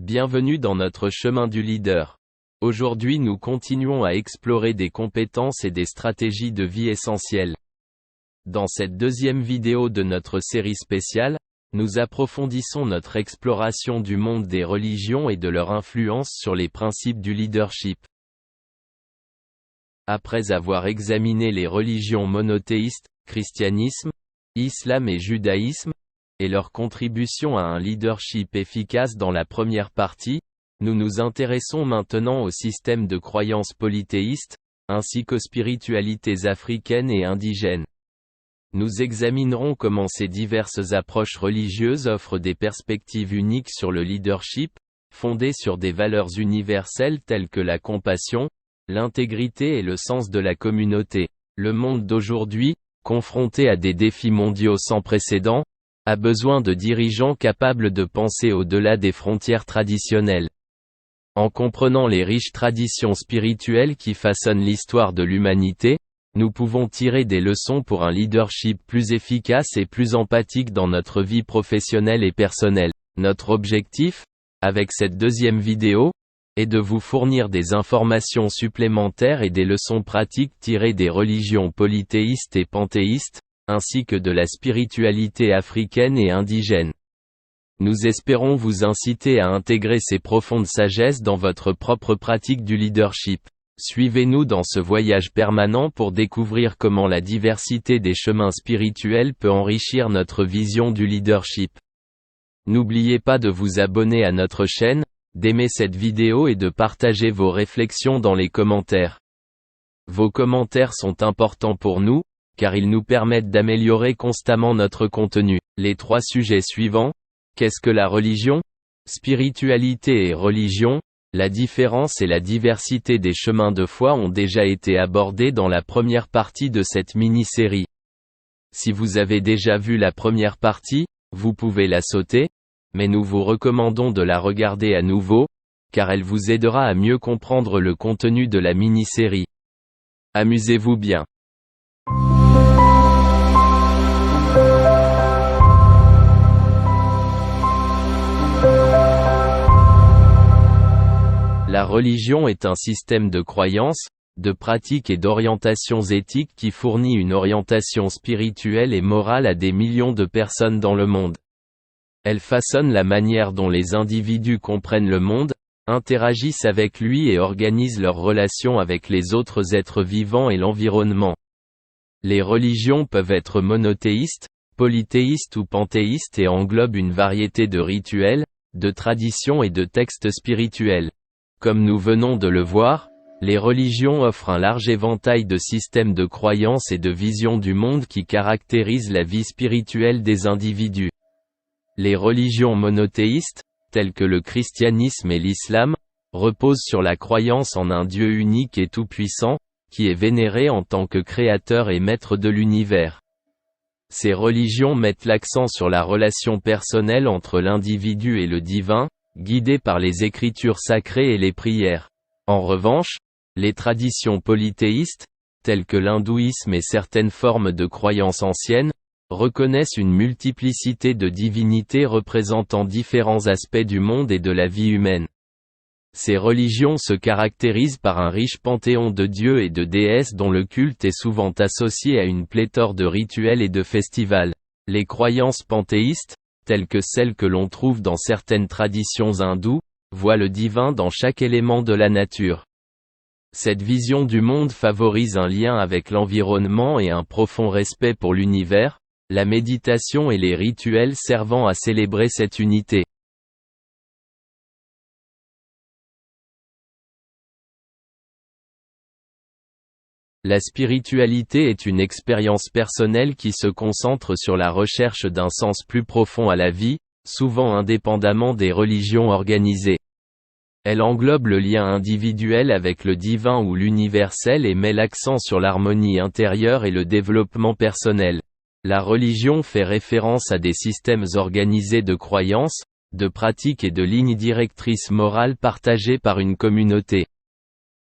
Bienvenue dans notre chemin du leader. Aujourd'hui nous continuons à explorer des compétences et des stratégies de vie essentielles. Dans cette deuxième vidéo de notre série spéciale, nous approfondissons notre exploration du monde des religions et de leur influence sur les principes du leadership. Après avoir examiné les religions monothéistes, christianisme, islam et judaïsme, et leur contribution à un leadership efficace dans la première partie, nous nous intéressons maintenant au système de croyances polythéistes, ainsi qu'aux spiritualités africaines et indigènes. Nous examinerons comment ces diverses approches religieuses offrent des perspectives uniques sur le leadership, fondées sur des valeurs universelles telles que la compassion, l'intégrité et le sens de la communauté. Le monde d'aujourd'hui, confronté à des défis mondiaux sans précédent, a besoin de dirigeants capables de penser au-delà des frontières traditionnelles. En comprenant les riches traditions spirituelles qui façonnent l'histoire de l'humanité, nous pouvons tirer des leçons pour un leadership plus efficace et plus empathique dans notre vie professionnelle et personnelle. Notre objectif, avec cette deuxième vidéo, est de vous fournir des informations supplémentaires et des leçons pratiques tirées des religions polythéistes et panthéistes, ainsi que de la spiritualité africaine et indigène. Nous espérons vous inciter à intégrer ces profondes sagesses dans votre propre pratique du leadership. Suivez-nous dans ce voyage permanent pour découvrir comment la diversité des chemins spirituels peut enrichir notre vision du leadership. N'oubliez pas de vous abonner à notre chaîne, d'aimer cette vidéo et de partager vos réflexions dans les commentaires. Vos commentaires sont importants pour nous, car ils nous permettent d'améliorer constamment notre contenu. Les 3 sujets suivants: qu'est-ce que la religion? Spiritualité et religion, la différence et la diversité des chemins de foi ont déjà été abordés dans la première partie de cette mini-série. Si vous avez déjà vu la première partie, vous pouvez la sauter, mais nous vous recommandons de la regarder à nouveau, car elle vous aidera à mieux comprendre le contenu de la mini-série. Amusez-vous bien. La religion est un système de croyances, de pratiques et d'orientations éthiques qui fournit une orientation spirituelle et morale à des millions de personnes dans le monde. Elle façonne la manière dont les individus comprennent le monde, interagissent avec lui et organisent leurs relations avec les autres êtres vivants et l'environnement. Les religions peuvent être monothéistes, polythéistes ou panthéistes et englobent une variété de rituels, de traditions et de textes spirituels. Comme nous venons de le voir, les religions offrent un large éventail de systèmes de croyances et de visions du monde qui caractérisent la vie spirituelle des individus. Les religions monothéistes, telles que le christianisme et l'islam, reposent sur la croyance en un Dieu unique et tout-puissant, qui est vénéré en tant que créateur et maître de l'univers. Ces religions mettent l'accent sur la relation personnelle entre l'individu et le divin, guidée par les écritures sacrées et les prières. En revanche, les traditions polythéistes, telles que l'hindouisme et certaines formes de croyances anciennes, reconnaissent une multiplicité de divinités représentant différents aspects du monde et de la vie humaine. Ces religions se caractérisent par un riche panthéon de dieux et de déesses dont le culte est souvent associé à une pléthore de rituels et de festivals. Les croyances panthéistes, telles que celles que l'on trouve dans certaines traditions hindoues, voient le divin dans chaque élément de la nature. Cette vision du monde favorise un lien avec l'environnement et un profond respect pour l'univers, la méditation et les rituels servant à célébrer cette unité. La spiritualité est une expérience personnelle qui se concentre sur la recherche d'un sens plus profond à la vie, souvent indépendamment des religions organisées. Elle englobe le lien individuel avec le divin ou l'universel et met l'accent sur l'harmonie intérieure et le développement personnel. La religion fait référence à des systèmes organisés de croyances, de pratiques et de lignes directrices morales partagées par une communauté.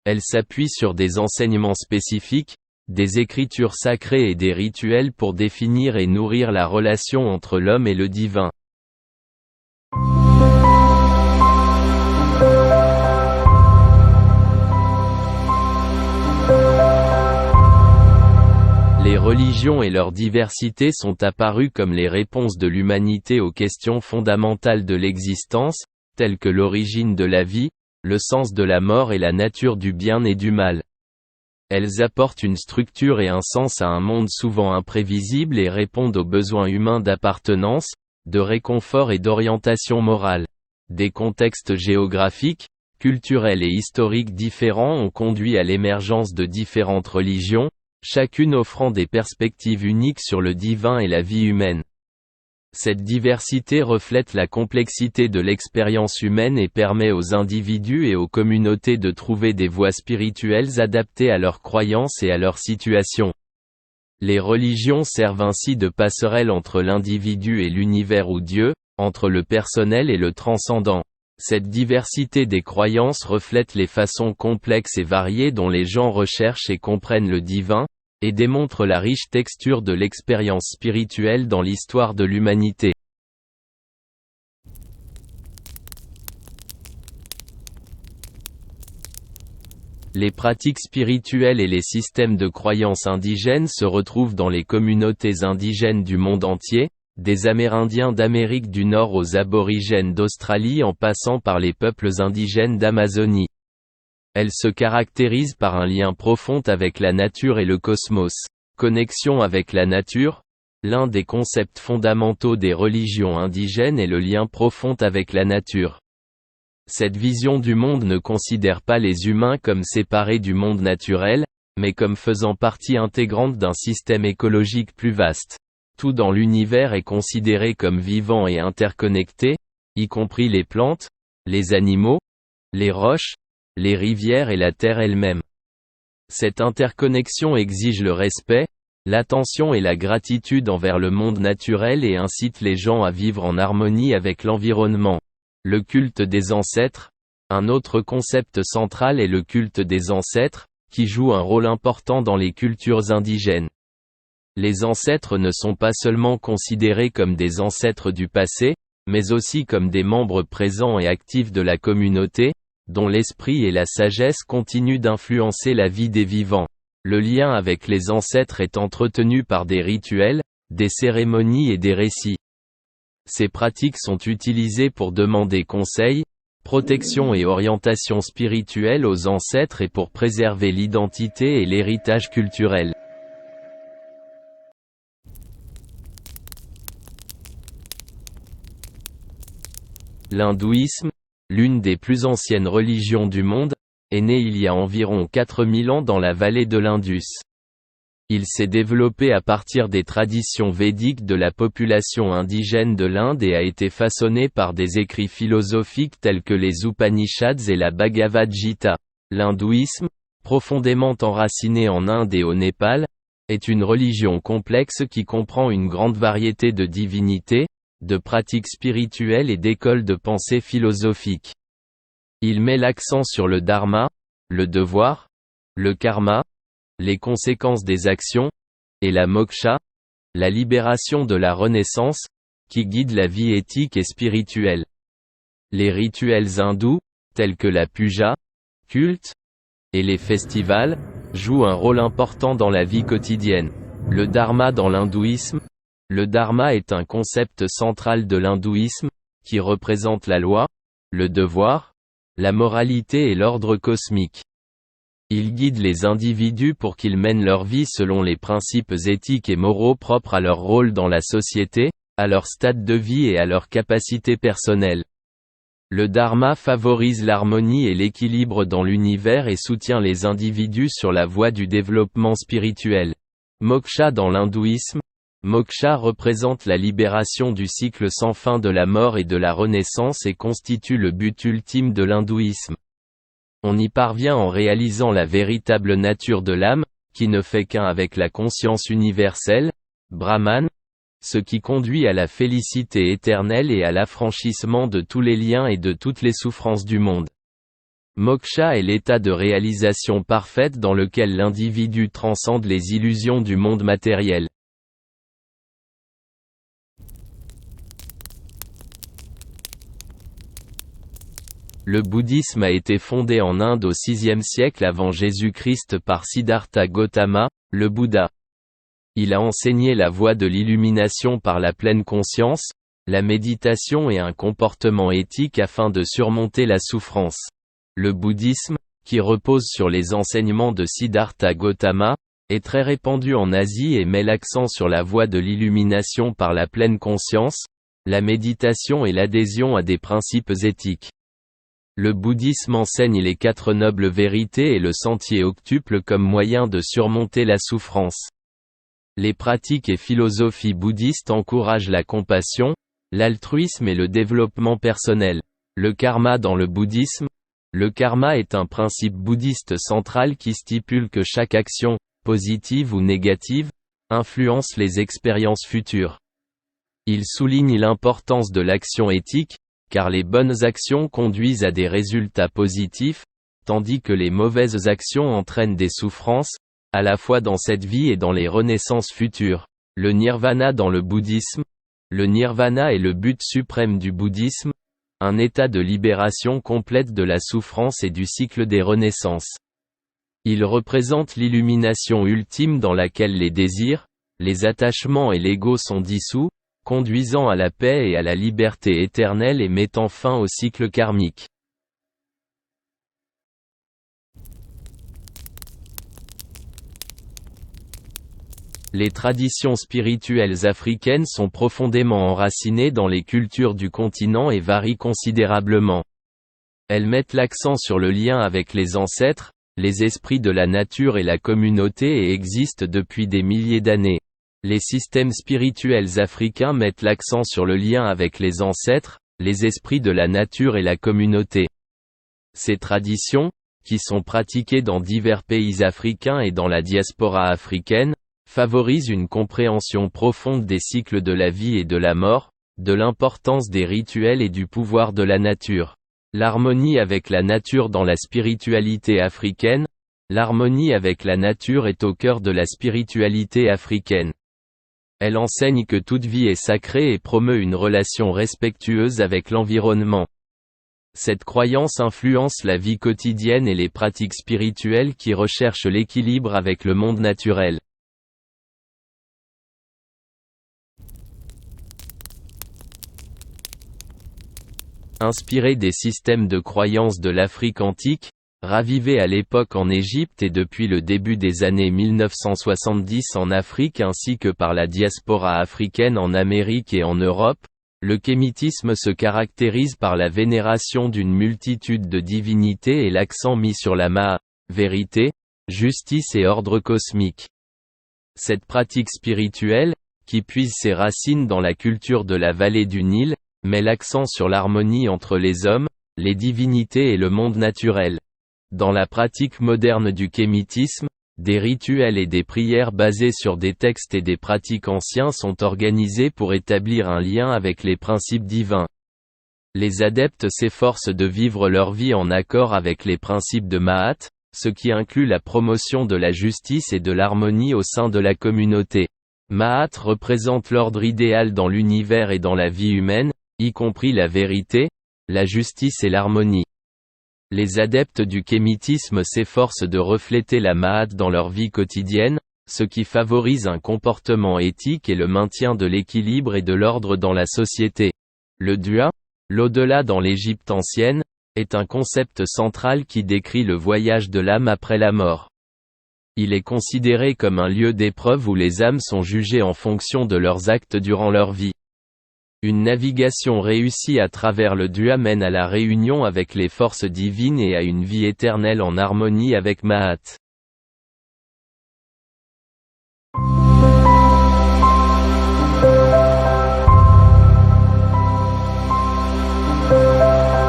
Elle s'appuie sur des enseignements spécifiques, des écritures sacrées et des rituels pour définir et nourrir la relation entre l'homme et le divin. religions et leur diversité sont apparues comme les réponses de l'humanité aux questions fondamentales de l'existence, telles que l'origine de la vie, le sens de la mort et la nature du bien et du mal. Elles apportent une structure et un sens à un monde souvent imprévisible et répondent aux besoins humains d'appartenance, de réconfort et d'orientation morale. Des contextes géographiques, culturels et historiques différents ont conduit à l'émergence de différentes religions, chacune offrant des perspectives uniques sur le divin et la vie humaine. Cette diversité reflète la complexité de l'expérience humaine et permet aux individus et aux communautés de trouver des voies spirituelles adaptées à leurs croyances et à leur situation. Les religions servent ainsi de passerelle entre l'individu et l'univers ou Dieu, entre le personnel et le transcendant. Cette diversité des croyances reflète les façons complexes et variées dont les gens recherchent et comprennent le divin, et démontre la riche texture de l'expérience spirituelle dans l'histoire de l'humanité. Les pratiques spirituelles et les systèmes de croyances indigènes se retrouvent dans les communautés indigènes du monde entier, des Amérindiens d'Amérique du Nord aux aborigènes d'Australie en passant par les peuples indigènes d'Amazonie. Elles se caractérisent par un lien profond avec la nature et le cosmos. Connexion avec la nature. L'un des concepts fondamentaux des religions indigènes est le lien profond avec la nature. Cette vision du monde ne considère pas les humains comme séparés du monde naturel, mais comme faisant partie intégrante d'un système écologique plus vaste. Tout dans l'univers est considéré comme vivant et interconnecté, y compris les plantes, les animaux, les roches, les rivières et la terre elle-même. Cette interconnexion exige le respect, l'attention et la gratitude envers le monde naturel et incite les gens à vivre en harmonie avec l'environnement. Le culte des ancêtres. Un autre concept central est le culte des ancêtres, qui joue un rôle important dans les cultures indigènes. Les ancêtres ne sont pas seulement considérés comme des ancêtres du passé, mais aussi comme des membres présents et actifs de la communauté, dont l'esprit et la sagesse continuent d'influencer la vie des vivants. Le lien avec les ancêtres est entretenu par des rituels, des cérémonies et des récits. Ces pratiques sont utilisées pour demander conseil, protection et orientation spirituelle aux ancêtres et pour préserver l'identité et l'héritage culturel. L'hindouisme, l'une des plus anciennes religions du monde, est né il y a environ 4000 ans dans la vallée de l'Indus. Il s'est développé à partir des traditions védiques de la population indigène de l'Inde et a été façonné par des écrits philosophiques tels que les Upanishads et la Bhagavad Gita. L'hindouisme, profondément enraciné en Inde et au Népal, est une religion complexe qui comprend une grande variété de divinités, de pratiques spirituelles et d'écoles de pensée philosophiques. Il met l'accent sur le dharma, le devoir, le karma, les conséquences des actions, et la moksha, la libération de la renaissance, qui guide la vie éthique et spirituelle. Les rituels hindous, tels que la puja, culte, et les festivals, jouent un rôle important dans la vie quotidienne. Le dharma dans l'hindouisme. Le dharma est un concept central de l'hindouisme, qui représente la loi, le devoir, la moralité et l'ordre cosmique. Il guide les individus pour qu'ils mènent leur vie selon les principes éthiques et moraux propres à leur rôle dans la société, à leur stade de vie et à leur capacité personnelle. Le dharma favorise l'harmonie et l'équilibre dans l'univers et soutient les individus sur la voie du développement spirituel. Moksha dans l'hindouisme. Moksha représente la libération du cycle sans fin de la mort et de la renaissance et constitue le but ultime de l'hindouisme. On y parvient en réalisant la véritable nature de l'âme, qui ne fait qu'un avec la conscience universelle, Brahman, ce qui conduit à la félicité éternelle et à l'affranchissement de tous les liens et de toutes les souffrances du monde. Moksha est l'état de réalisation parfaite dans lequel l'individu transcende les illusions du monde matériel. Le bouddhisme a été fondé en Inde au VIe siècle avant Jésus-Christ par Siddhartha Gautama, le Bouddha. Il a enseigné la voie de l'illumination par la pleine conscience, la méditation et un comportement éthique afin de surmonter la souffrance. Le bouddhisme, qui repose sur les enseignements de Siddhartha Gautama, est très répandu en Asie et met l'accent sur la voie de l'illumination par la pleine conscience, la méditation et l'adhésion à des principes éthiques. Le bouddhisme enseigne les 4 nobles vérités et le sentier octuple comme moyen de surmonter la souffrance. Les pratiques et philosophies bouddhistes encouragent la compassion, l'altruisme et le développement personnel. Le karma dans le bouddhisme. Le karma est un principe bouddhiste central qui stipule que chaque action, positive ou négative, influence les expériences futures. Il souligne l'importance de l'action éthique, car les bonnes actions conduisent à des résultats positifs, tandis que les mauvaises actions entraînent des souffrances, à la fois dans cette vie et dans les renaissances futures. Le nirvana dans le bouddhisme. Le nirvana est le but suprême du bouddhisme, un état de libération complète de la souffrance et du cycle des renaissances. Il représente l'illumination ultime dans laquelle les désirs, les attachements et l'ego sont dissous, conduisant à la paix et à la liberté éternelle et mettant fin au cycle karmique. Les traditions spirituelles africaines sont profondément enracinées dans les cultures du continent et varient considérablement. Elles mettent l'accent sur le lien avec les ancêtres, les esprits de la nature et la communauté et existent depuis des milliers d'années. Les systèmes spirituels africains mettent l'accent sur le lien avec les ancêtres, les esprits de la nature et la communauté. Ces traditions, qui sont pratiquées dans divers pays africains et dans la diaspora africaine, favorisent une compréhension profonde des cycles de la vie et de la mort, de l'importance des rituels et du pouvoir de la nature. L'harmonie avec la nature dans la spiritualité africaine. L'harmonie avec la nature est au cœur de la spiritualité africaine. Elle enseigne que toute vie est sacrée et promeut une relation respectueuse avec l'environnement. Cette croyance influence la vie quotidienne et les pratiques spirituelles qui recherchent l'équilibre avec le monde naturel. Inspiré des systèmes de croyances de l'Afrique antique, ravivé à l'époque en Égypte et depuis le début des années 1970 en Afrique ainsi que par la diaspora africaine en Amérique et en Europe, le kémitisme se caractérise par la vénération d'une multitude de divinités et l'accent mis sur la Ma'a, vérité, justice et ordre cosmique. Cette pratique spirituelle, qui puise ses racines dans la culture de la vallée du Nil, met l'accent sur l'harmonie entre les hommes, les divinités et le monde naturel. Dans la pratique moderne du kémitisme, des rituels et des prières basés sur des textes et des pratiques anciens sont organisés pour établir un lien avec les principes divins. Les adeptes s'efforcent de vivre leur vie en accord avec les principes de Ma'at, ce qui inclut la promotion de la justice et de l'harmonie au sein de la communauté. Ma'at représente l'ordre idéal dans l'univers et dans la vie humaine, y compris la vérité, la justice et l'harmonie. Les adeptes du kémitisme s'efforcent de refléter la Ma'at dans leur vie quotidienne, ce qui favorise un comportement éthique et le maintien de l'équilibre et de l'ordre dans la société. Le Dua, l'au-delà dans l'Égypte ancienne, est un concept central qui décrit le voyage de l'âme après la mort. Il est considéré comme un lieu d'épreuve où les âmes sont jugées en fonction de leurs actes durant leur vie. Une navigation réussie à travers le Dua mène à la réunion avec les forces divines et à une vie éternelle en harmonie avec Ma'at.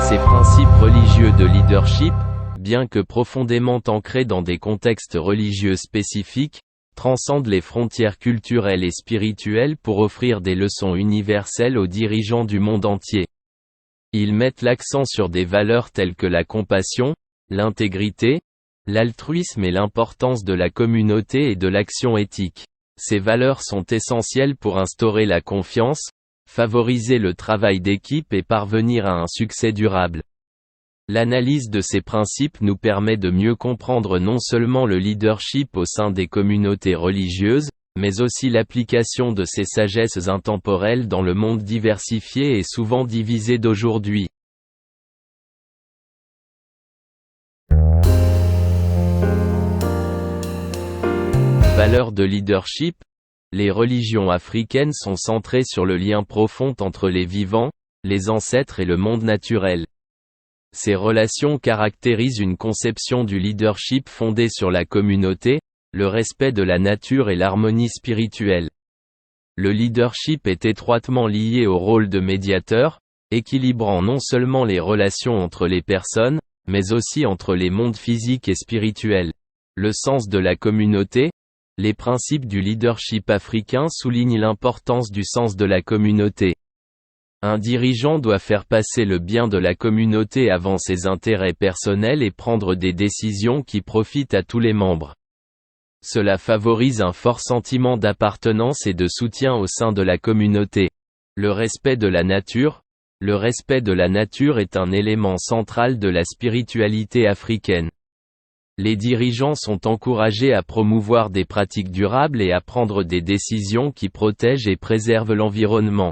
Ces principes religieux de leadership, bien que profondément ancrés dans des contextes religieux spécifiques, transcendent les frontières culturelles et spirituelles pour offrir des leçons universelles aux dirigeants du monde entier. Ils mettent l'accent sur des valeurs telles que la compassion, l'intégrité, l'altruisme et l'importance de la communauté et de l'action éthique. Ces valeurs sont essentielles pour instaurer la confiance, favoriser le travail d'équipe et parvenir à un succès durable. L'analyse de ces principes nous permet de mieux comprendre non seulement le leadership au sein des communautés religieuses, mais aussi l'application de ces sagesses intemporelles dans le monde diversifié et souvent divisé d'aujourd'hui. Valeurs de leadership. Les religions africaines sont centrées sur le lien profond entre les vivants, les ancêtres et le monde naturel. Ces relations caractérisent une conception du leadership fondée sur la communauté, le respect de la nature et l'harmonie spirituelle. Le leadership est étroitement lié au rôle de médiateur, équilibrant non seulement les relations entre les personnes, mais aussi entre les mondes physiques et spirituels. Le sens de la communauté. Les principes du leadership africain soulignent l'importance du sens de la communauté. Un dirigeant doit faire passer le bien de la communauté avant ses intérêts personnels et prendre des décisions qui profitent à tous les membres. Cela favorise un fort sentiment d'appartenance et de soutien au sein de la communauté. Le respect de la nature. Le respect de la nature est un élément central de la spiritualité africaine. Les dirigeants sont encouragés à promouvoir des pratiques durables et à prendre des décisions qui protègent et préservent l'environnement.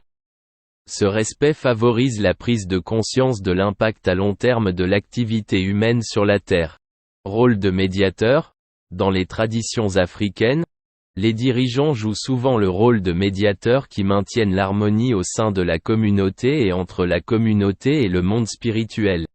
Ce respect favorise la prise de conscience de l'impact à long terme de l'activité humaine sur la Terre. Rôle de médiateur. Dans les traditions africaines, les dirigeants jouent souvent le rôle de médiateurs qui maintiennent l'harmonie au sein de la communauté et entre la communauté et le monde spirituel.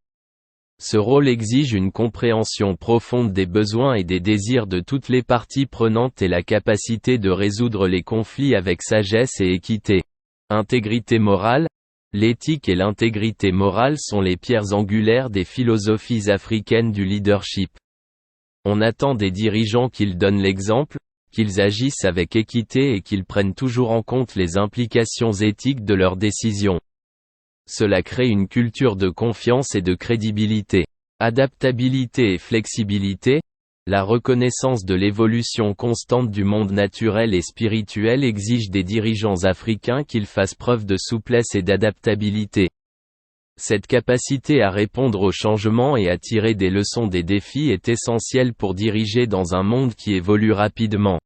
Ce rôle exige une compréhension profonde des besoins et des désirs de toutes les parties prenantes et la capacité de résoudre les conflits avec sagesse et équité. Intégrité morale. L'éthique et l'intégrité morale sont les pierres angulaires des philosophies africaines du leadership. On attend des dirigeants qu'ils donnent l'exemple, qu'ils agissent avec équité et qu'ils prennent toujours en compte les implications éthiques de leurs décisions. Cela crée une culture de confiance et de crédibilité. Adaptabilité et flexibilité. La reconnaissance de l'évolution constante du monde naturel et spirituel exige des dirigeants africains qu'ils fassent preuve de souplesse et d'adaptabilité. Cette capacité à répondre aux changements et à tirer des leçons des défis est essentielle pour diriger dans un monde qui évolue rapidement.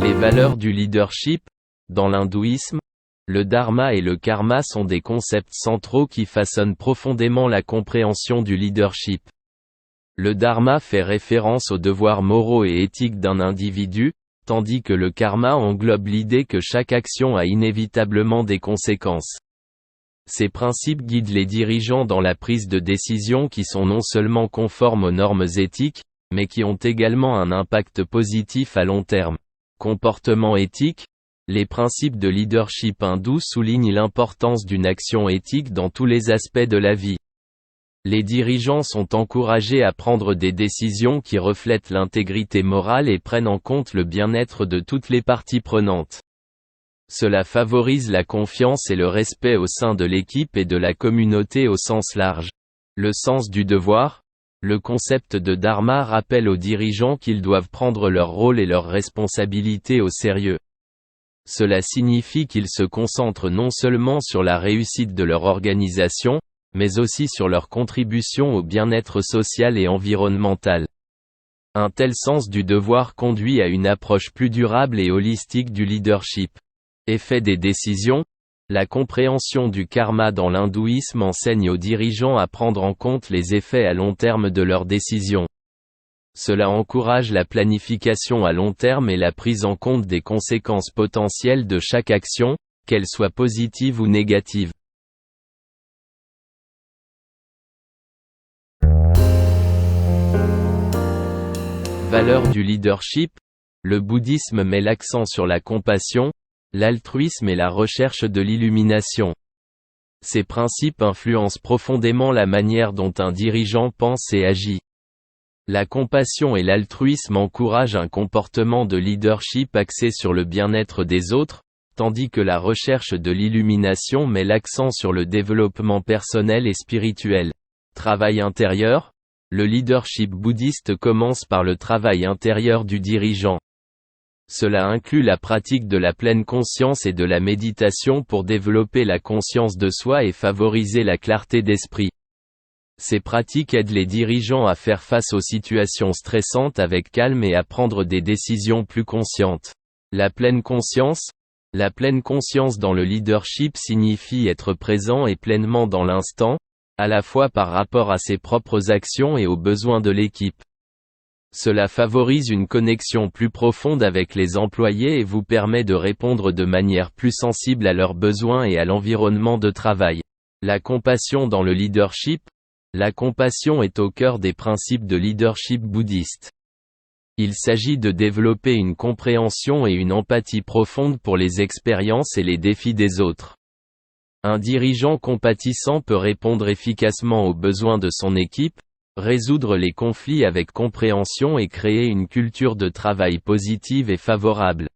Les valeurs du leadership. Dans l'hindouisme, le dharma et le karma sont des concepts centraux qui façonnent profondément la compréhension du leadership. Le dharma fait référence aux devoirs moraux et éthiques d'un individu, tandis que le karma englobe l'idée que chaque action a inévitablement des conséquences. Ces principes guident les dirigeants dans la prise de décisions qui sont non seulement conformes aux normes éthiques, mais qui ont également un impact positif à long terme. Comportement éthique. Les principes de leadership hindou soulignent l'importance d'une action éthique dans tous les aspects de la vie. Les dirigeants sont encouragés à prendre des décisions qui reflètent l'intégrité morale et prennent en compte le bien-être de toutes les parties prenantes. Cela favorise la confiance et le respect au sein de l'équipe et de la communauté au sens large. Le sens du devoir. Le concept de dharma rappelle aux dirigeants qu'ils doivent prendre leur rôle et leurs responsabilités au sérieux. Cela signifie qu'ils se concentrent non seulement sur la réussite de leur organisation, mais aussi sur leur contribution au bien-être social et environnemental. Un tel sens du devoir conduit à une approche plus durable et holistique du leadership. Effet des décisions. La compréhension du karma dans l'hindouisme enseigne aux dirigeants à prendre en compte les effets à long terme de leurs décisions. Cela encourage la planification à long terme et la prise en compte des conséquences potentielles de chaque action, qu'elles soient positives ou négatives. Valeurs du leadership. Le bouddhisme met l'accent sur la compassion, l'altruisme et la recherche de l'illumination. Ces principes influencent profondément la manière dont un dirigeant pense et agit. La compassion et l'altruisme encouragent un comportement de leadership axé sur le bien-être des autres, tandis que la recherche de l'illumination met l'accent sur le développement personnel et spirituel. Travail intérieur. Le leadership bouddhiste commence par le travail intérieur du dirigeant. Cela inclut la pratique de la pleine conscience et de la méditation pour développer la conscience de soi et favoriser la clarté d'esprit. Ces pratiques aident les dirigeants à faire face aux situations stressantes avec calme et à prendre des décisions plus conscientes. La pleine conscience. La pleine conscience dans le leadership signifie être présent et pleinement dans l'instant, à la fois par rapport à ses propres actions et aux besoins de l'équipe. Cela favorise une connexion plus profonde avec les employés et vous permet de répondre de manière plus sensible à leurs besoins et à l'environnement de travail. La compassion dans le leadership. La compassion est au cœur des principes de leadership bouddhiste. Il s'agit de développer une compréhension et une empathie profonde pour les expériences et les défis des autres. Un dirigeant compatissant peut répondre efficacement aux besoins de son équipe, résoudre les conflits avec compréhension et créer une culture de travail positive et favorable.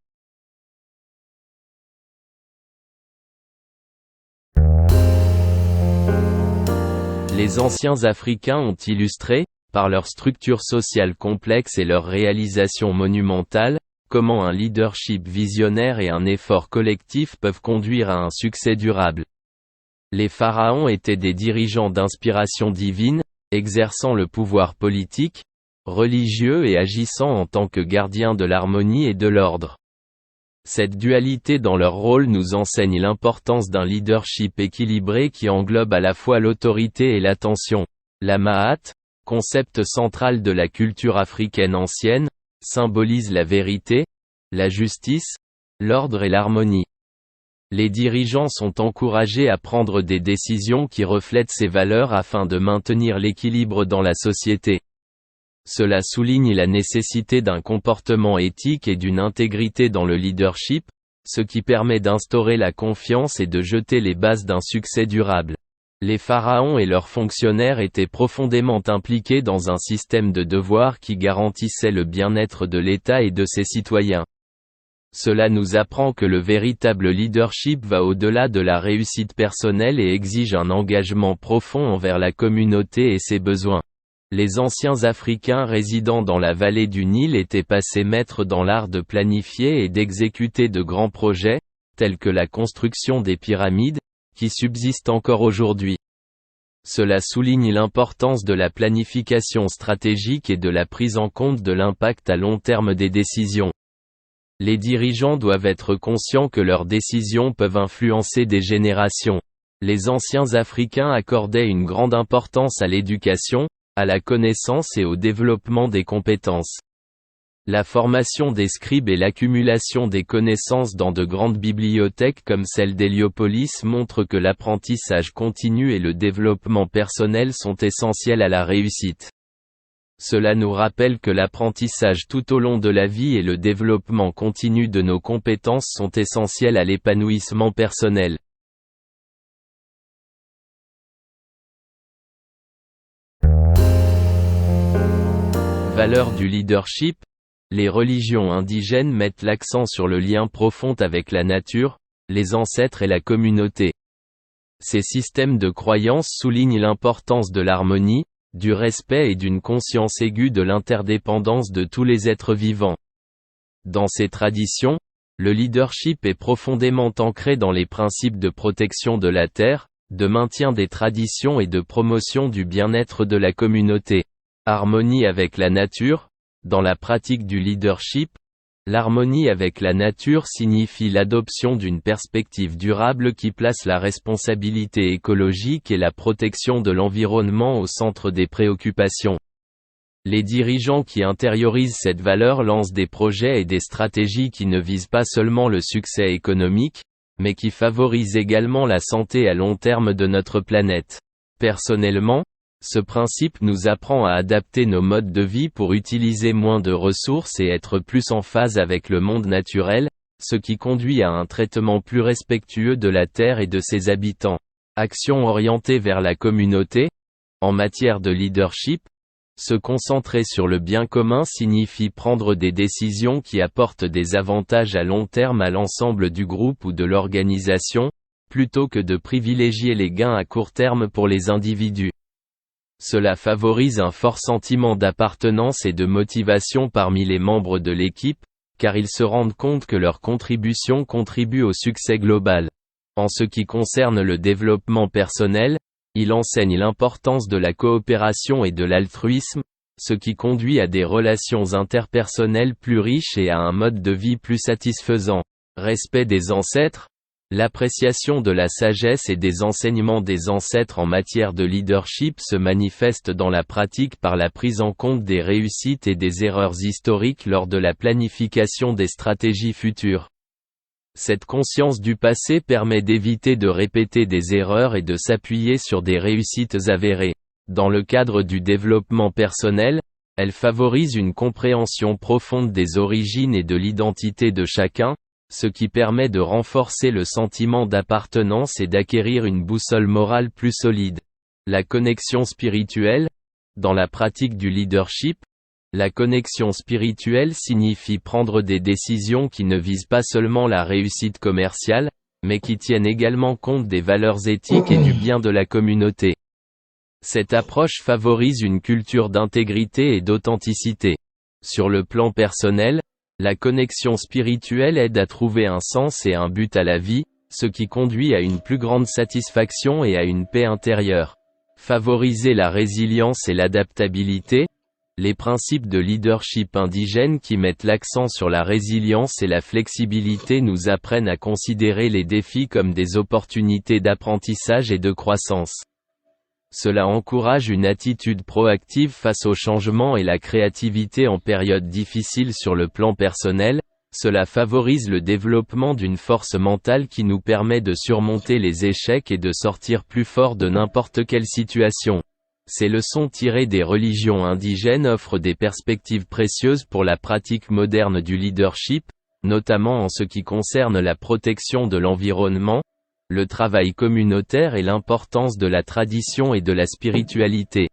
Les anciens Africains ont illustré, par leur structure sociale complexe et leur réalisation monumentale, comment un leadership visionnaire et un effort collectif peuvent conduire à un succès durable. Les pharaons étaient des dirigeants d'inspiration divine, exerçant le pouvoir politique, religieux et agissant en tant que gardiens de l'harmonie et de l'ordre. Cette dualité dans leur rôle nous enseigne l'importance d'un leadership équilibré qui englobe à la fois l'autorité et l'attention. La Mahat, concept central de la culture africaine ancienne, symbolise la vérité, la justice, l'ordre et l'harmonie. Les dirigeants sont encouragés à prendre des décisions qui reflètent ces valeurs afin de maintenir l'équilibre dans la société. Cela souligne la nécessité d'un comportement éthique et d'une intégrité dans le leadership, ce qui permet d'instaurer la confiance et de jeter les bases d'un succès durable. Les pharaons et leurs fonctionnaires étaient profondément impliqués dans un système de devoirs qui garantissait le bien-être de l'État et de ses citoyens. Cela nous apprend que le véritable leadership va au-delà de la réussite personnelle et exige un engagement profond envers la communauté et ses besoins. Les anciens Africains résidant dans la vallée du Nil étaient passés maîtres dans l'art de planifier et d'exécuter de grands projets, tels que la construction des pyramides, qui subsistent encore aujourd'hui. Cela souligne l'importance de la planification stratégique et de la prise en compte de l'impact à long terme des décisions. Les dirigeants doivent être conscients que leurs décisions peuvent influencer des générations. Les anciens Africains accordaient une grande importance à l'éducation, à la connaissance et au développement des compétences. La formation des scribes et l'accumulation des connaissances dans de grandes bibliothèques comme celle d'Héliopolis montrent que l'apprentissage continu et le développement personnel sont essentiels à la réussite. Cela nous rappelle que l'apprentissage tout au long de la vie et le développement continu de nos compétences sont essentiels à l'épanouissement personnel. Valeurs du leadership. Les religions indigènes mettent l'accent sur le lien profond avec la nature, les ancêtres et la communauté. Ces systèmes de croyance soulignent l'importance de l'harmonie, du respect et d'une conscience aiguë de l'interdépendance de tous les êtres vivants. Dans ces traditions, le leadership est profondément ancré dans les principes de protection de la terre, de maintien des traditions et de promotion du bien-être de la communauté. Harmonie avec la nature. Dans la pratique du leadership, l'harmonie avec la nature signifie l'adoption d'une perspective durable qui place la responsabilité écologique et la protection de l'environnement au centre des préoccupations. Les dirigeants qui intériorisent cette valeur lancent des projets et des stratégies qui ne visent pas seulement le succès économique, mais qui favorisent également la santé à long terme de notre planète. Personnellement, ce principe nous apprend à adapter nos modes de vie pour utiliser moins de ressources et être plus en phase avec le monde naturel, ce qui conduit à un traitement plus respectueux de la Terre et de ses habitants. Action orientée vers la communauté. En matière de leadership, se concentrer sur le bien commun signifie prendre des décisions qui apportent des avantages à long terme à l'ensemble du groupe ou de l'organisation, plutôt que de privilégier les gains à court terme pour les individus. Cela favorise un fort sentiment d'appartenance et de motivation parmi les membres de l'équipe, car ils se rendent compte que leur contribution contribue au succès global. En ce qui concerne le développement personnel, Il enseigne l'importance de la coopération et de l'altruisme, ce qui conduit à des relations interpersonnelles plus riches et à un mode de vie plus satisfaisant. Respect des ancêtres. L'appréciation de la sagesse et des enseignements des ancêtres en matière de leadership se manifeste dans la pratique par la prise en compte des réussites et des erreurs historiques lors de la planification des stratégies futures. Cette conscience du passé permet d'éviter de répéter des erreurs et de s'appuyer sur des réussites avérées. Dans le cadre du développement personnel, elle favorise une compréhension profonde des origines et de l'identité de chacun, ce qui permet de renforcer le sentiment d'appartenance et d'acquérir une boussole morale plus solide. La connexion spirituelle. Dans la pratique du leadership, la connexion spirituelle signifie prendre des décisions qui ne visent pas seulement la réussite commerciale, mais qui tiennent également compte des valeurs éthiques et du bien de la communauté. Cette approche favorise une culture d'intégrité et d'authenticité. Sur le plan personnel, la connexion spirituelle aide à trouver un sens et un but à la vie, ce qui conduit à une plus grande satisfaction et à une paix intérieure. Favoriser la résilience et l'adaptabilité. Les principes de leadership indigène qui mettent l'accent sur la résilience et la flexibilité nous apprennent à considérer les défis comme des opportunités d'apprentissage et de croissance. Cela encourage une attitude proactive face au changement et la créativité en période difficile sur le plan personnel. Cela favorise le développement d'une force mentale qui nous permet de surmonter les échecs et de sortir plus fort de n'importe quelle situation. Ces leçons tirées des religions indigènes offrent des perspectives précieuses pour la pratique moderne du leadership, notamment en ce qui concerne la protection de l'environnement, le travail communautaire et l'importance de la tradition et de la spiritualité.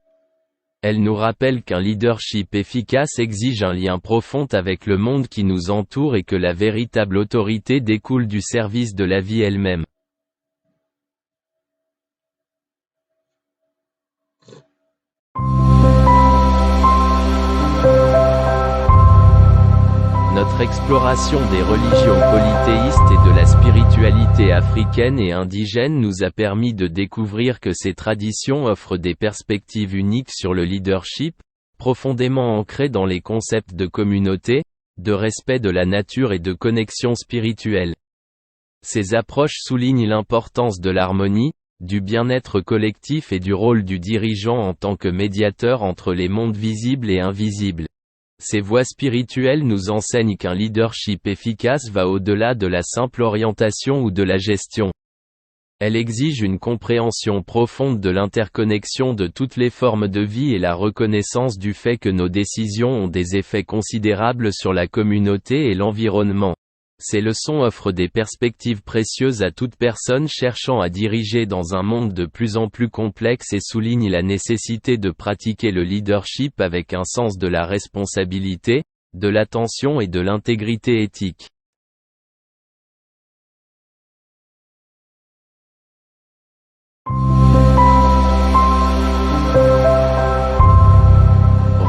Elle nous rappelle qu'un leadership efficace exige un lien profond avec le monde qui nous entoure et que la véritable autorité découle du service de la vie elle-même. Notre exploration des religions polythéistes et de la spiritualité africaine et indigène nous a permis de découvrir que ces traditions offrent des perspectives uniques sur le leadership, profondément ancrées dans les concepts de communauté, de respect de la nature et de connexion spirituelle. Ces approches soulignent l'importance de l'harmonie, du bien-être collectif et du rôle du dirigeant en tant que médiateur entre les mondes visibles et invisibles. Ces voies spirituelles nous enseignent qu'un leadership efficace va au-delà de la simple orientation ou de la gestion. Elle exige une compréhension profonde de l'interconnexion de toutes les formes de vie et la reconnaissance du fait que nos décisions ont des effets considérables sur la communauté et l'environnement. Ces leçons offrent des perspectives précieuses à toute personne cherchant à diriger dans un monde de plus en plus complexe et soulignent la nécessité de pratiquer le leadership avec un sens de la responsabilité, de l'attention et de l'intégrité éthique.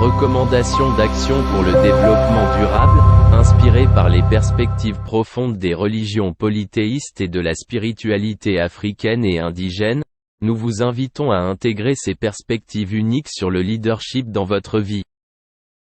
Recommandations d'action pour le développement durable, inspirées par les perspectives profondes des religions polythéistes et de la spiritualité africaine et indigène, nous vous invitons à intégrer ces perspectives uniques sur le leadership dans votre vie.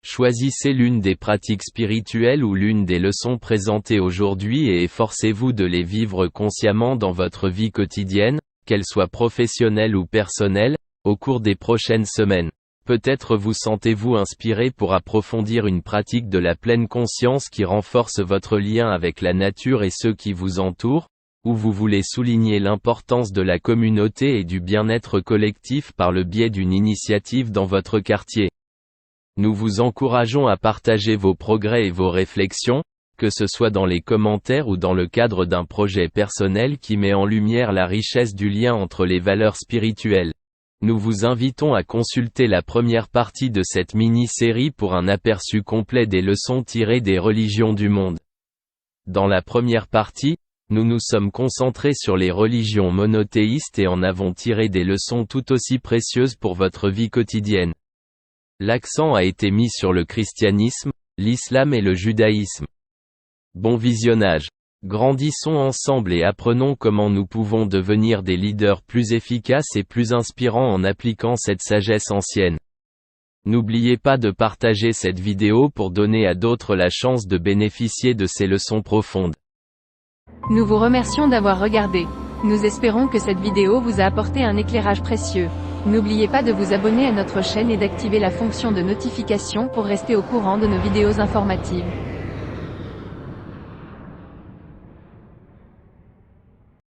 Choisissez l'une des pratiques spirituelles ou l'une des leçons présentées aujourd'hui et efforcez-vous de les vivre consciemment dans votre vie quotidienne, qu'elle soit professionnelle ou personnelle, au cours des prochaines semaines. Peut-être vous sentez-vous inspiré pour approfondir une pratique de la pleine conscience qui renforce votre lien avec la nature et ceux qui vous entourent, ou vous voulez souligner l'importance de la communauté et du bien-être collectif par le biais d'une initiative dans votre quartier. Nous vous encourageons à partager vos progrès et vos réflexions, que ce soit dans les commentaires ou dans le cadre d'un projet personnel qui met en lumière la richesse du lien entre les valeurs spirituelles. Nous vous invitons à consulter la première partie de cette mini-série pour un aperçu complet des leçons tirées des religions du monde. Dans la première partie, nous nous sommes concentrés sur les religions monothéistes et en avons tiré des leçons tout aussi précieuses pour votre vie quotidienne. L'accent a été mis sur le christianisme, l'islam et le judaïsme. Bon visionnage. Grandissons ensemble et apprenons comment nous pouvons devenir des leaders plus efficaces et plus inspirants en appliquant cette sagesse ancienne. N'oubliez pas de partager cette vidéo pour donner à d'autres la chance de bénéficier de ces leçons profondes. Nous vous remercions d'avoir regardé. Nous espérons que cette vidéo vous a apporté un éclairage précieux. N'oubliez pas de vous abonner à notre chaîne et d'activer la fonction de notification pour rester au courant de nos vidéos informatives.